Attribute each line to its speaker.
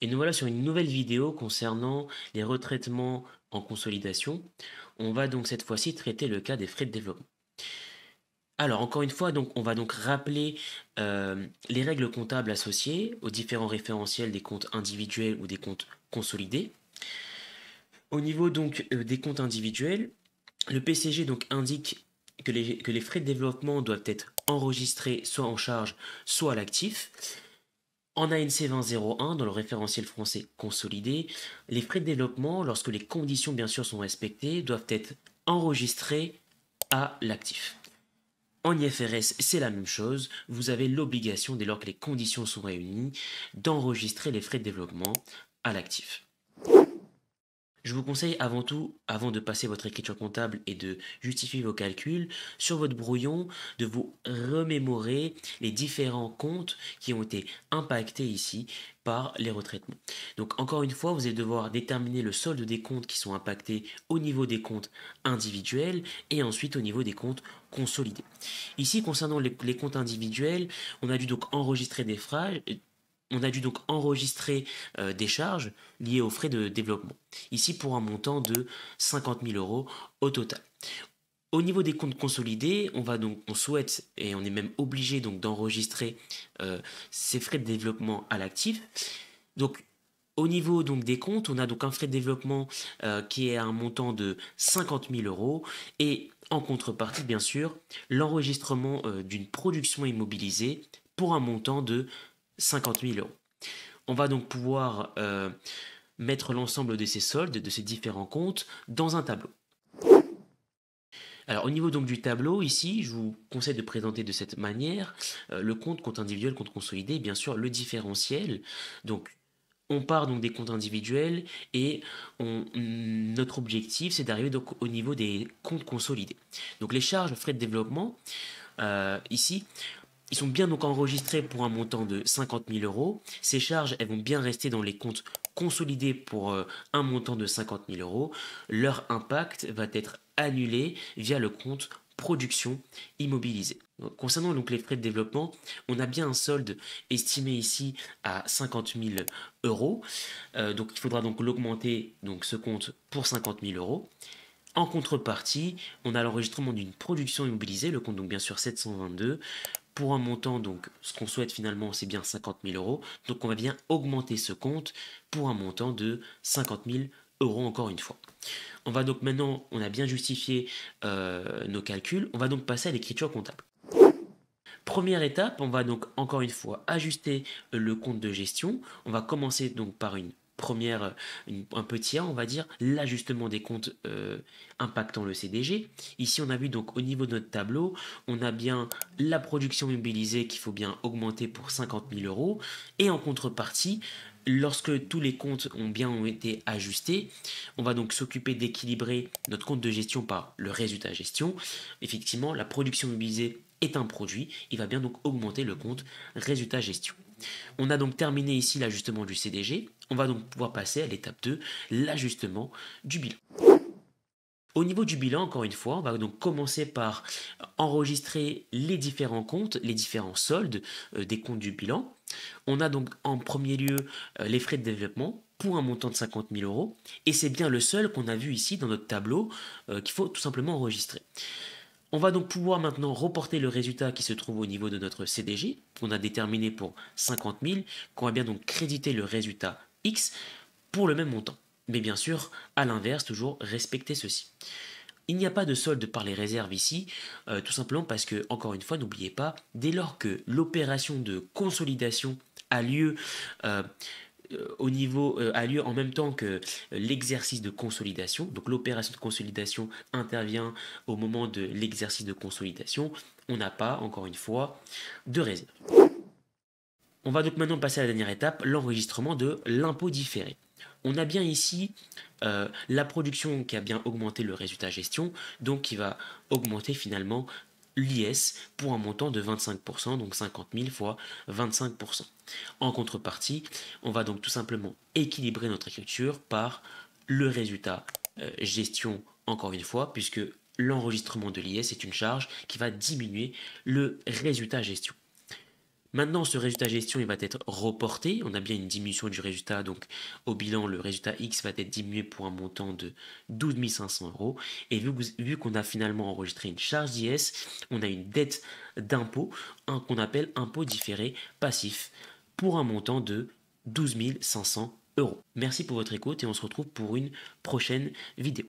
Speaker 1: Et nous voilà sur une nouvelle vidéo concernant les retraitements en consolidation. On va donc cette fois-ci traiter le cas des frais de développement. Alors encore une fois, donc, on va donc rappeler les règles comptables associées aux différents référentiels des comptes individuels ou des comptes consolidés. Au niveau donc des comptes individuels, le PCG donc indique que les frais de développement doivent être enregistrés soit en charge, soit à l'actif. En ANC 2001, dans le référentiel français consolidé, les frais de développement, lorsque les conditions bien sûr sont respectées, doivent être enregistrés à l'actif. En IFRS, c'est la même chose. Vous avez l'obligation, dès lors que les conditions sont réunies, d'enregistrer les frais de développement à l'actif. Je vous conseille avant tout, avant de passer votre écriture comptable et de justifier vos calculs, sur votre brouillon, de vous remémorer les différents comptes qui ont été impactés ici par les retraitements. Donc encore une fois, vous allez devoir déterminer le solde des comptes qui sont impactés au niveau des comptes individuels et ensuite au niveau des comptes consolidés. Ici, concernant les comptes individuels, on a dû donc enregistrer des frais, on a dû donc enregistrer des charges liées aux frais de développement. Ici pour un montant de 50 000 euros au total. Au niveau des comptes consolidés, on souhaite et on est même obligé donc d'enregistrer ces frais de développement à l'actif. Donc au niveau donc des comptes, on a donc un frais de développement qui est à un montant de 50 000 euros et en contrepartie bien sûr l'enregistrement d'une production immobilisée pour un montant de 50 000 euros. On va donc pouvoir mettre l'ensemble de ces soldes, de ces différents comptes, dans un tableau. Alors au niveau donc du tableau, ici, je vous conseille de présenter de cette manière le compte individuel, compte consolidé, et bien sûr le différentiel. Donc on part donc des comptes individuels et notre objectif c'est d'arriver donc au niveau des comptes consolidés. Donc les charges, frais de développement, ici, ils sont bien donc enregistrés pour un montant de 50 000 euros. Ces charges, elles vont bien rester dans les comptes consolidés pour un montant de 50 000 euros. Leur impact va être annulé via le compte production immobilisée. Concernant donc les frais de développement, on a bien un solde estimé ici à 50 000 euros. Donc il faudra donc l'augmenter, donc ce compte pour 50 000 euros. En contrepartie, on a l'enregistrement d'une production immobilisée, le compte donc bien sûr 722, pour un montant, donc ce qu'on souhaite finalement c'est bien 50 000 euros, donc on va bien augmenter ce compte pour un montant de 50 000 euros encore une fois. On va donc maintenant, on a bien justifié nos calculs, on va donc passer à l'écriture comptable. Première étape, on va donc encore une fois ajuster le compte de gestion. On va commencer donc par un petit A, on va dire, l'ajustement des comptes impactant le CDG. Ici, on a vu donc au niveau de notre tableau, on a bien la production mobilisée qu'il faut bien augmenter pour 50 000 euros. Et en contrepartie, lorsque tous les comptes ont été ajustés, on va donc s'occuper d'équilibrer notre compte de gestion par le résultat gestion. Effectivement, la production mobilisée est un produit, il va bien donc augmenter le compte résultat gestion. On a donc terminé ici l'ajustement du CDG, on va donc pouvoir passer à l'étape 2, l'ajustement du bilan. Au niveau du bilan, encore une fois, on va donc commencer par enregistrer les différents comptes, les différents soldes des comptes du bilan. On a donc en premier lieu les frais de développement pour un montant de 50 000 euros, et c'est bien le seul qu'on a vu ici dans notre tableau qu'il faut tout simplement enregistrer. On va donc pouvoir maintenant reporter le résultat qui se trouve au niveau de notre CDG, qu'on a déterminé pour 50 000, qu'on va bien donc créditer le résultat X pour le même montant. Mais bien sûr, à l'inverse, toujours respecter ceci. Il n'y a pas de solde par les réserves ici, tout simplement parce que, encore une fois, n'oubliez pas, dès lors que l'opération de consolidation a lieu a lieu en même temps que l'exercice de consolidation. Donc l'opération de consolidation intervient au moment de l'exercice de consolidation. On n'a pas, encore une fois, de réserve. On va donc maintenant passer à la dernière étape, l'enregistrement de l'impôt différé. On a bien ici la production qui a bien augmenté le résultat gestion, donc qui va augmenter finalement l'IS pour un montant de 25%, donc 50 000 fois 25%. En contrepartie, on va donc tout simplement équilibrer notre écriture par le résultat gestion, encore une fois, puisque l'enregistrement de l'IS est une charge qui va diminuer le résultat gestion. Maintenant, ce résultat gestion, il va être reporté. On a bien une diminution du résultat. Donc, au bilan, le résultat X va être diminué pour un montant de 12 500 euros. Et vu qu'on a finalement enregistré une charge d'IS, on a une dette d'impôt, qu'on appelle impôt différé passif, pour un montant de 12 500 euros. Merci pour votre écoute et on se retrouve pour une prochaine vidéo.